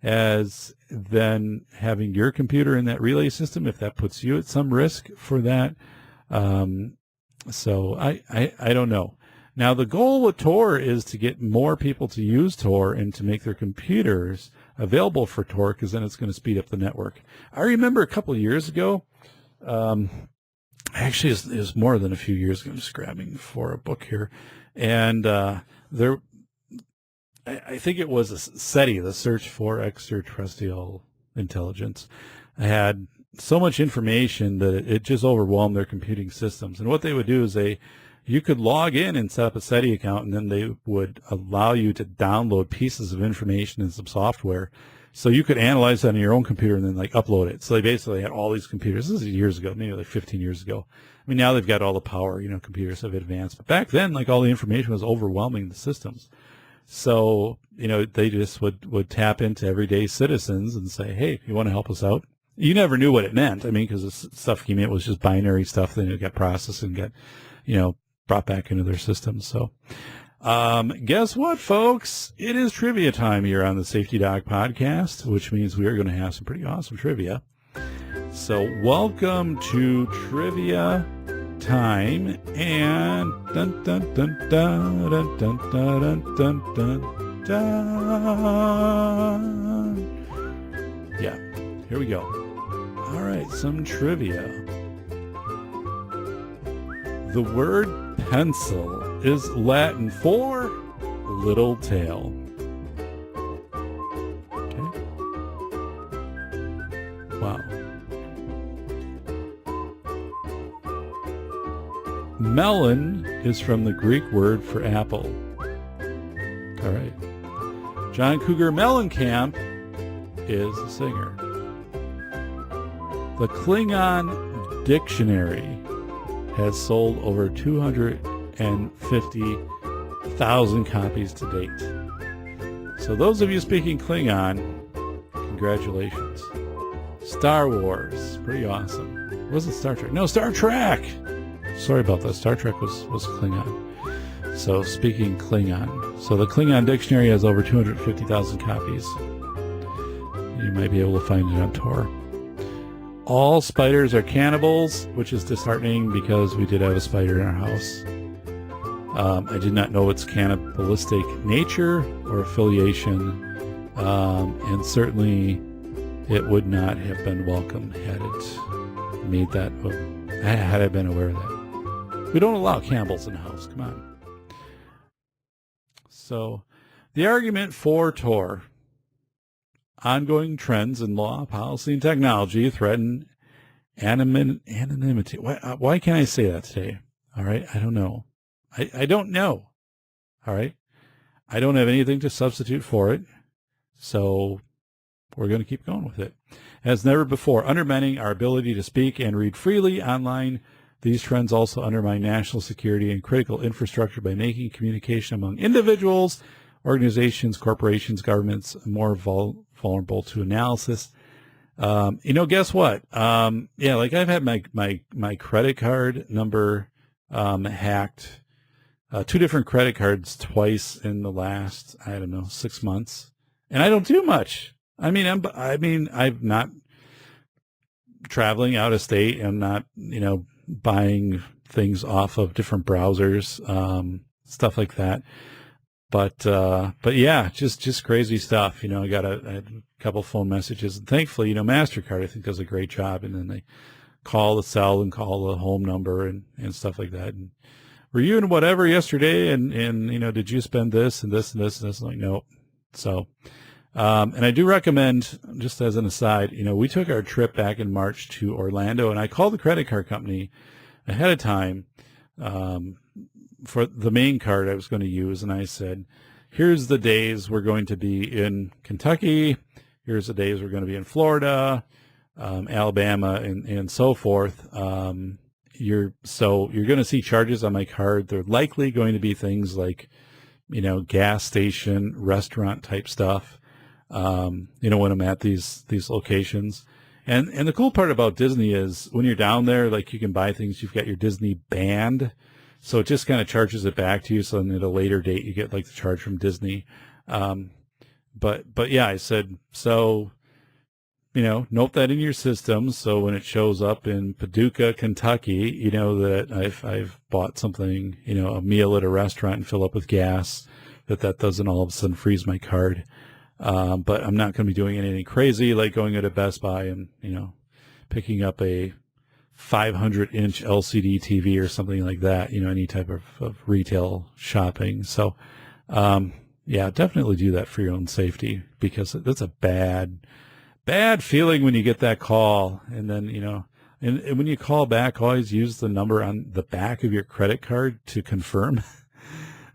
as then having your computer in that relay system, if that puts you at some risk for that. So I don't know. Now, the goal with Tor is to get more people to use Tor and to make their computers available for Tor, because then it's going to speed up the network. I remember a couple of years ago, actually it was more than a few years ago, I'm just grabbing for a book here, and I think it was a SETI, the Search for Extraterrestrial Intelligence, had so much information that it just overwhelmed their computing systems. And what they would do is you could log in and set up a SETI account, and then they would allow you to download pieces of information and some software, so you could analyze that on your own computer and then like upload it. So they basically had all these computers. This is years ago, maybe like 15 years ago. I mean, now they've got all the power, computers have advanced. But back then, like, all the information was overwhelming the systems. So, they just would tap into everyday citizens and say, hey, you want to help us out? You never knew what it meant. I mean, because the stuff came in, it was just binary stuff. Then it got processed and got, brought back into their systems. So, guess what, folks? It is trivia time here on the Safety Doc podcast, which means we are going to have some pretty awesome trivia. So welcome to trivia time, and dun dun dun dun dun dun dun dun dun dun. Yeah, here we go. All right, some trivia. The word pencil is Latin for little tail. Okay. Wow. Melon is from the Greek word for apple. All right. John Cougar Mellencamp is a singer. The Klingon Dictionary has sold over 250,000 copies to date. So those of you speaking Klingon, congratulations. Star Wars, pretty awesome. It wasn't Star Trek. No, Star Trek! Sorry about that. Star Trek was Klingon. So speaking Klingon. So the Klingon Dictionary has over 250,000 copies. You might be able to find it on Tor. All spiders are cannibals, which is disheartening because we did have a spider in our house. I did not know its cannibalistic nature or affiliation, and certainly it would not have been welcome had it made that, had I been aware of that. We don't allow cannibals in the house. Come on. So, the argument for Tor: ongoing trends in law, policy, and technology threaten anonymity. Why can't I say that today? All right, I don't know. I don't know. All right, I don't have anything to substitute for it, so we're going to keep going with it. As never before, undermining our ability to speak and read freely online. These trends also undermine national security and critical infrastructure by making communication among individuals, organizations, corporations, governments more vulnerable to analysis. Guess what? Like I've had my credit card number hacked, 2 different credit cards twice in the last, 6 months, and I don't do much. I'm not traveling out of state. I'm not, buying things off of different browsers, stuff like that. But yeah, just crazy stuff. I had a couple phone messages, and thankfully, MasterCard, I think, does a great job. And then they call the cell and call the home number and stuff like that. And were you in whatever yesterday? And did you spend this and this and this and this? I'm like, nope. So, and I do recommend, just as an aside, we took our trip back in March to Orlando, and I called the credit card company ahead of time, for the main card I was going to use. And I said, here's the days we're going to be in Kentucky. Here's the days we're going to be in Florida, Alabama, and so forth. You're going to see charges on my card. They're likely going to be things like, gas station, restaurant type stuff. When I'm at these locations. And the cool part about Disney is when you're down there, like, you can buy things. You've got your Disney band. So it just kind of charges it back to you. So then at a later date, you get like the charge from Disney. But yeah, I said, so, note that in your system. So when it shows up in Paducah, Kentucky, you know that I've bought something, a meal at a restaurant and fill up with gas, that doesn't all of a sudden freeze my card. But I'm not going to be doing anything crazy like going to Best Buy and, picking up a 500-inch LCD TV or something like that, any type of retail shopping. So, yeah, definitely do that for your own safety, because that's a bad feeling when you get that call. And then, and when you call back, always use the number on the back of your credit card to confirm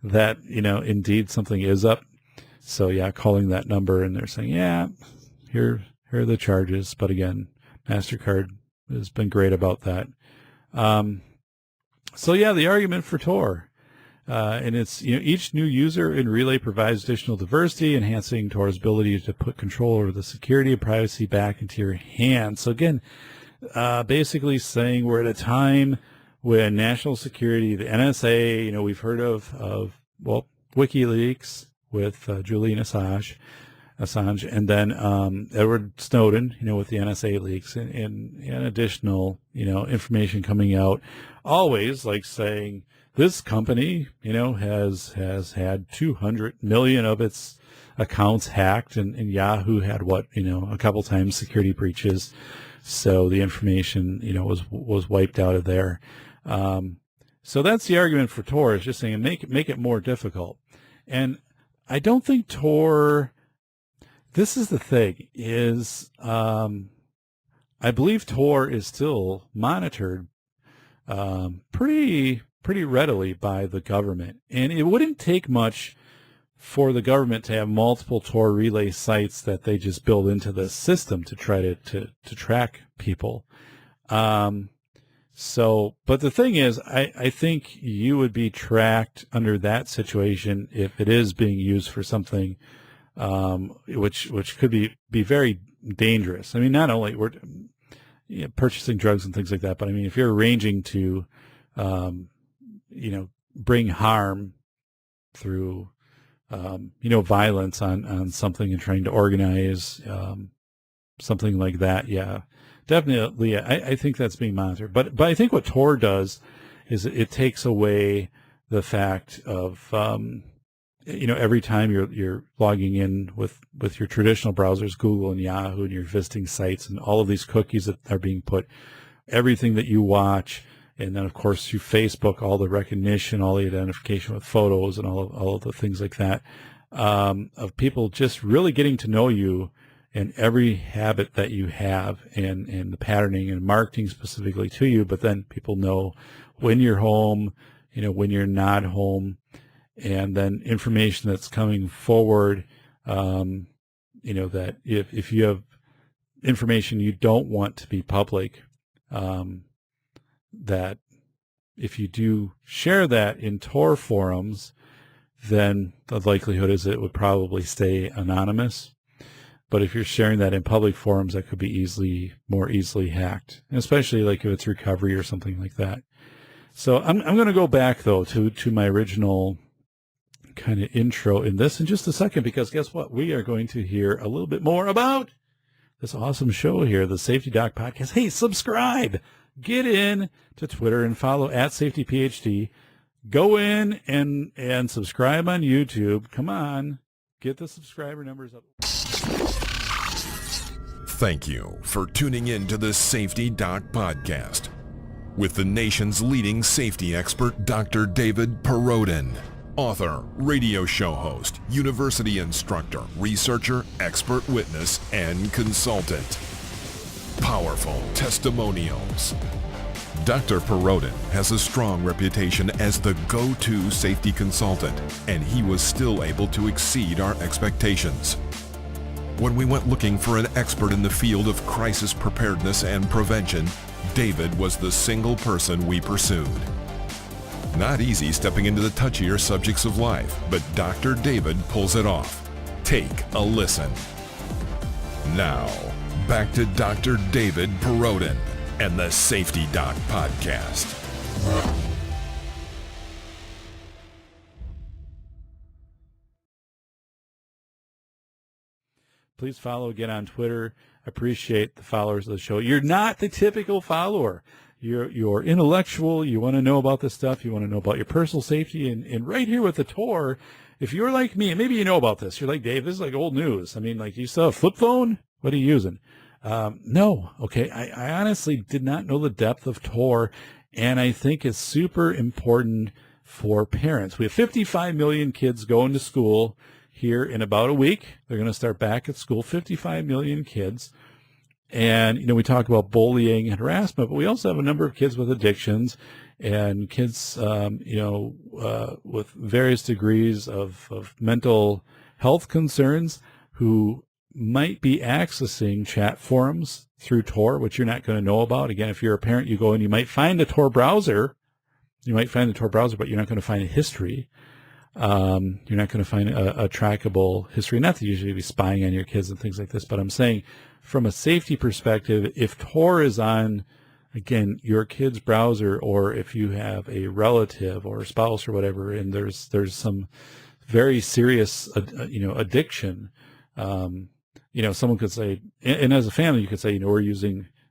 that, indeed something is up. So yeah, calling that number and they're saying, yeah, here are the charges. But again, MasterCard has been great about that. So yeah, the argument for Tor, and it's, each new user in Relay provides additional diversity, enhancing Tor's ability to put control over the security and privacy back into your hands. So again, basically saying we're at a time when national security, the NSA, we've heard of WikiLeaks with Julian Assange, and then Edward Snowden, with the NSA leaks and additional, information coming out, always like saying this company, has had 200 million of its accounts hacked, and Yahoo had a couple times security breaches, so the information, was wiped out of there. So that's the argument for Tor, is just saying make it more difficult. And I don't think Tor, this is the thing, is I believe Tor is still monitored pretty readily by the government. And it wouldn't take much for the government to have multiple Tor relay sites that they just build into the system to try to track people. But the thing is, I think you would be tracked under that situation if it is being used for something, which could be very dangerous. I mean, not only we're purchasing drugs and things like that, but I mean, if you're arranging to, bring harm through, violence on something and trying to organize, something like that. Yeah, definitely. I think that's being monitored, but I think what Tor does is it takes away the fact of, every time you're logging in with your traditional browsers, Google and Yahoo, and you're visiting sites and all of these cookies that are being put, everything that you watch, and then of course through Facebook, all the recognition, all the identification with photos and all of the things like that, of people just really getting to know you and every habit that you have and the patterning and marketing specifically to you. But then people know when you're home, when you're not home, and then information that's coming forward, that if you have information you don't want to be public, that if you do share that in Tor forums, then the likelihood is it would probably stay anonymous. But if you're sharing that in public forums, that could be more easily hacked, especially like if it's recovery or something like that. So I'm going to go back though to my original kind of intro in this in just a second, because guess what? We are going to hear a little bit more about this awesome show here, the Safety Doc Podcast. Hey, subscribe. Get in to Twitter and follow @SafetyPhD. Go in and subscribe on YouTube. Come on, get the subscriber numbers up. Thank you for tuning in to the Safety Doc Podcast with the nation's leading safety expert, Dr. David Perrodin. Author, radio show host, university instructor, researcher, expert witness, and consultant. Powerful testimonials. Dr. Perrodin has a strong reputation as the go-to safety consultant, and he was still able to exceed our expectations. When we went looking for an expert in the field of crisis preparedness and prevention, David was the single person we pursued. Not easy stepping into the touchier subjects of life, but Dr. David pulls it off. Take a listen. Now, back to Dr. David Perrodin and the Safety Doc Podcast. Please follow again on Twitter. Appreciate the followers of the show. You're not the typical follower. You're intellectual. You want to know about this stuff. You want to know about your personal safety. And right here with the Tor, if you're like me, and maybe you know about this, you're like, Dave, this is like old news. I mean, like, you still have a flip phone? What are you using? No. Okay. I honestly did not know the depth of Tor, and I think it's super important for parents. We have 55 million kids going to school here in about a week. They're going to start back at school, 55 million kids. And, we talk about bullying and harassment, but we also have a number of kids with addictions and kids, with various degrees of mental health concerns who might be accessing chat forums through Tor, which you're not going to know about. Again, if you're a parent, you go and you might find a Tor browser. You might find the Tor browser, but you're not going to find a history. You're not going to find a trackable history. Not that you should be spying on your kids and things like this, but I'm saying from a safety perspective, if Tor is on, again, your kid's browser, or if you have a relative or a spouse or whatever, and there's some very serious, addiction, someone could say, and as a family, you could say,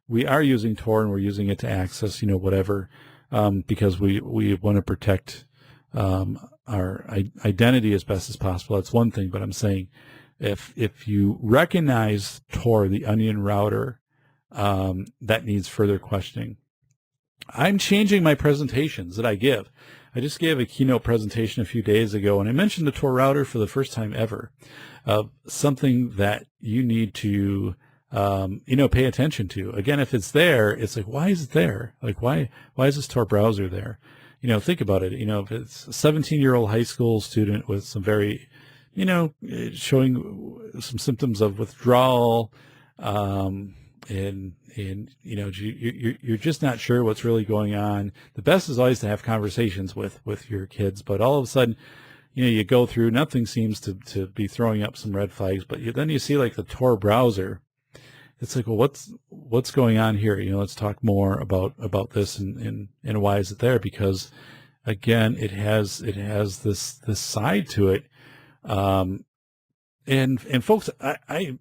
we are using Tor and we're using it to access, whatever, because we want to protect, our identity as best as possible. That's one thing, but I'm saying if you recognize Tor, the onion router, that needs further questioning. I'm changing my presentations that I give. I just gave a keynote presentation a few days ago, and I mentioned the Tor router for the first time ever, something that you need to, pay attention to. Again, if it's there, it's like, why is it there? Like, why is this Tor browser there? Think about it. If it's a 17-year-old high school student with some very, showing some symptoms of withdrawal, and you're just not sure what's really going on. The best is always to have conversations with your kids, but all of a sudden, you go through, nothing seems to be throwing up some red flags, but then you see like the Tor browser. It's like, well, what's going on here? Let's talk more about this and why is it there? Because again, it has this side to it. And folks, I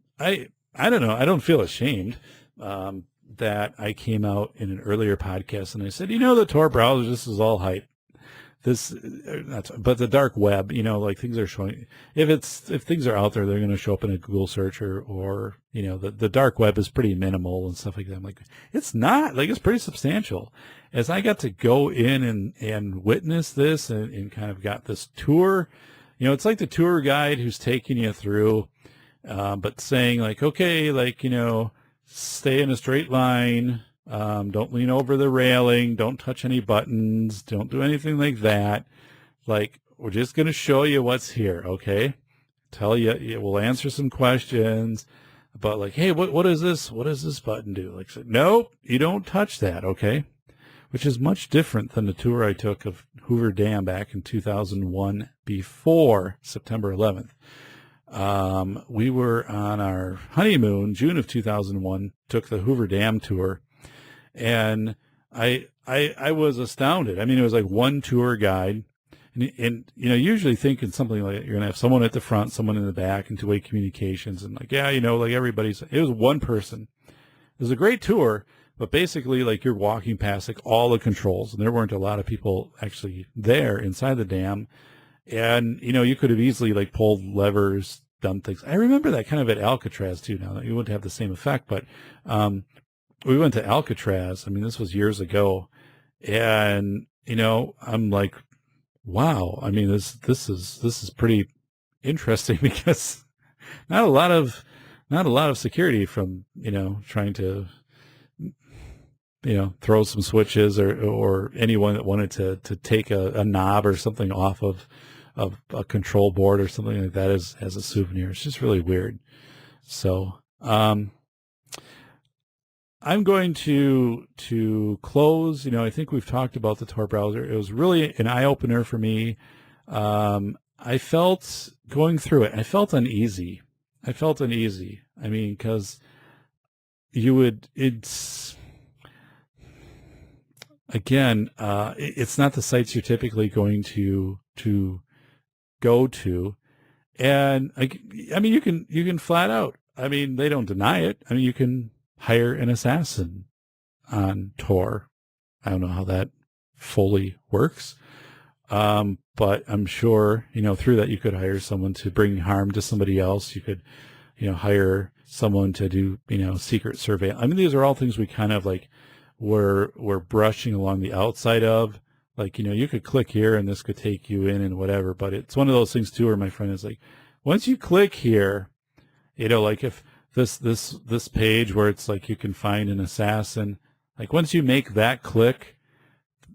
don't know. I don't feel ashamed, that I came out in an earlier podcast and I said, the Tor browser, this is all hype. But the dark web, like things are showing, if things are out there, they're going to show up in a Google search or the dark web is pretty minimal and stuff like that. I'm like, it's not, like, it's pretty substantial. As I got to go in and witness this and kind of got this tour, it's like the tour guide who's taking you through, but saying like, okay, like, stay in a straight line. Don't lean over the railing. Don't touch any buttons. Don't do anything like that. Like, we're just going to show you what's here. Okay. Tell you, we'll answer some questions about like, hey, what is this? What does this button do? Like, no, you don't touch that. Okay. Which is much different than the tour I took of Hoover Dam back in 2001 before September 11th. We were on our honeymoon, June of 2001, took the Hoover Dam tour. And I was astounded. I mean, it was like one tour guide, and usually thinking something like you're gonna have someone at the front, someone in the back, and two-way communications, and like, yeah, like everybody's. It was one person. It was a great tour, but basically, like, you're walking past like all the controls, and there weren't a lot of people actually there inside the dam, and you could have easily like pulled levers, done things. I remember that kind of at Alcatraz too. Now you wouldn't have the same effect, but we went to Alcatraz. I mean, this was years ago, and I'm like, wow. I mean, this is pretty interesting because not a lot of security from trying to throw some switches or anyone that wanted to take a knob or something off of a control board or something like that as a souvenir. It's just really weird. So, I'm going to close. I think we've talked about the Tor browser. It was really an eye-opener for me. I felt going through it, I felt uneasy. I mean, because it's not the sites you're typically going to go to. And I mean, you can flat out I mean, they don't deny it. I mean, you can hire an assassin on Tor. I don't know how that fully works. But I'm sure, through that you could hire someone to bring harm to somebody else. You could, hire someone to do, secret surveillance. I mean, these are all things we kind of like we're brushing along the outside of. Like, you could click here and this could take you in and whatever, but it's one of those things too where my friend is like, once you click here, like if this page where it's like you can find an assassin, like once you make that click,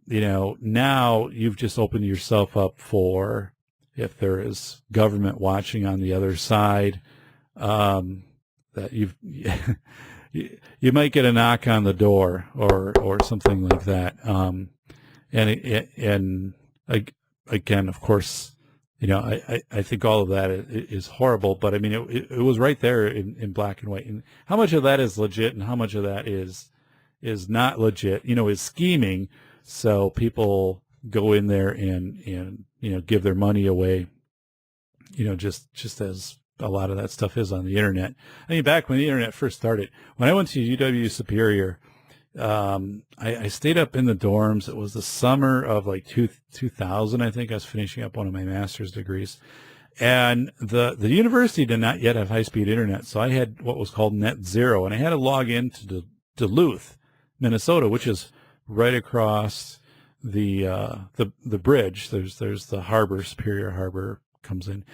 now you've just opened yourself up for, if there is government watching on the other side, that you might get a knock on the door or something like that. And again, of course, I think all of that is horrible, but I mean, it was right there in black and white. And how much of that is legit and how much of that is not legit, is scheming. So people go in there and give their money away, just as a lot of that stuff is on the internet. I mean, back when the internet first started, when I went to UW Superior, I stayed up in the dorms. It was the summer of like 2000, I think. I was finishing up one of my master's degrees. And the university did not yet have high-speed internet, so I had what was called Net Zero, and I had to log into Duluth, Minnesota, which is right across the bridge. There's the harbor, Superior Harbor comes in.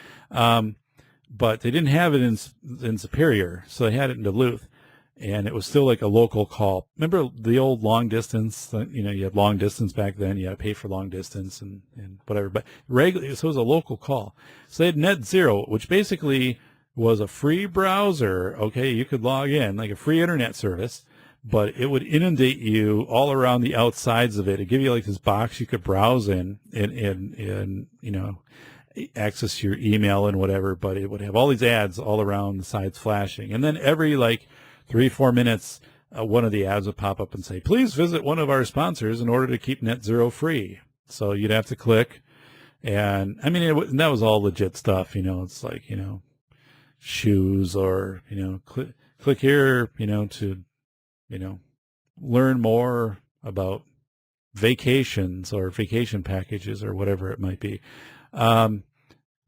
But they didn't have it in Superior, so they had it in Duluth. And it was still like a local call. Remember the old long distance? You had long distance back then. You had to pay for long distance and whatever. But regularly, so it was a local call. So they had Net Zero, which basically was a free browser. Okay, you could log in, like a free internet service, but it would inundate you all around the outsides of it. It'd give you like this box you could browse in and access your email and whatever. But it would have all these ads all around the sides flashing. And then every 3-4 minutes, one of the ads would pop up and say, please visit one of our sponsors in order to keep Net Zero free. So you'd have to click. And I mean, that was all legit stuff. It's like, shoes or, click here, to, learn more about vacations or vacation packages or whatever it might be.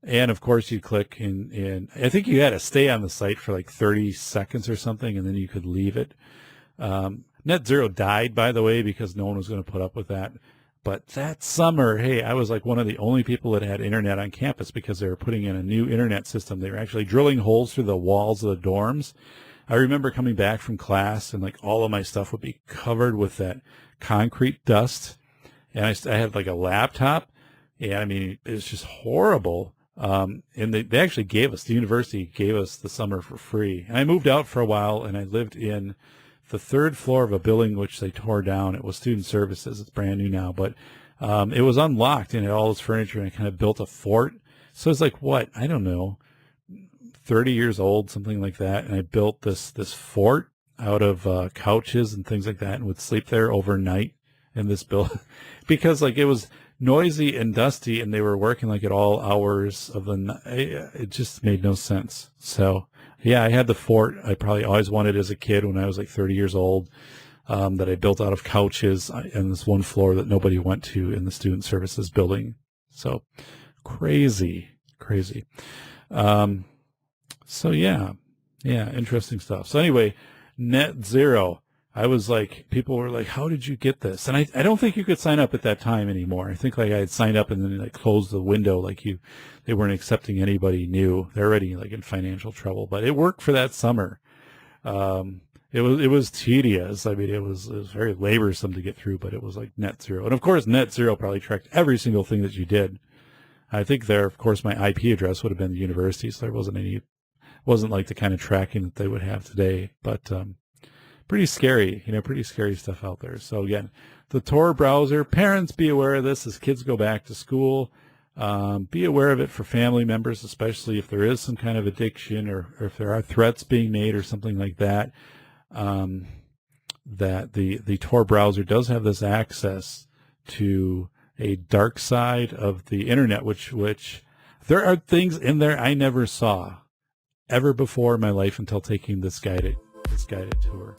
And of course you click and I think you had to stay on the site for like 30 seconds or something, and then you could leave it. Net Zero died, by the way, because no one was going to put up with that. But that summer, hey, I was like one of the only people that had internet on campus because they were putting in a new internet system. They were actually drilling holes through the walls of the dorms. I remember coming back from class and like all of my stuff would be covered with that concrete dust. And I had like a laptop, and I mean, it was just horrible. And they actually the university gave us the summer for free. And I moved out for a while and I lived in the third floor of a building which they tore down. It was student services. It's brand new now, but it was unlocked and it had all its furniture, and I kind of built a fort. So it's like, I don't know, 30 years old, something like that. And I built this fort out of couches and things like that, and would sleep there overnight in this building because like it was noisy and dusty, and they were working like at all hours of the night. It just made no sense. So yeah, I had the fort I probably always wanted as a kid when I was like 30 years old, that I built out of couches and this one floor that nobody went to in the student services building. So crazy. So yeah, interesting stuff. So anyway, Net Zero. I was like, people were like, how did you get this? And I don't think you could sign up at that time anymore. I think like I had signed up and then like closed the window, they weren't accepting anybody new. They're already like in financial trouble, but it worked for that summer. It was tedious. I mean, it was very laborsome to get through, but it was like Net Zero. And of course, Net Zero probably tracked every single thing that you did. I think of course, my IP address would have been the university, so there wasn't like the kind of tracking that they would have today, but, pretty scary stuff out there. So again, the Tor browser, parents be aware of this as kids go back to school. Be aware of it for family members, especially if there is some kind of addiction or if there are threats being made or something like that. That the Tor browser does have this access to a dark side of the internet, which there are things in there I never saw. ever before in my life until taking this guided tour.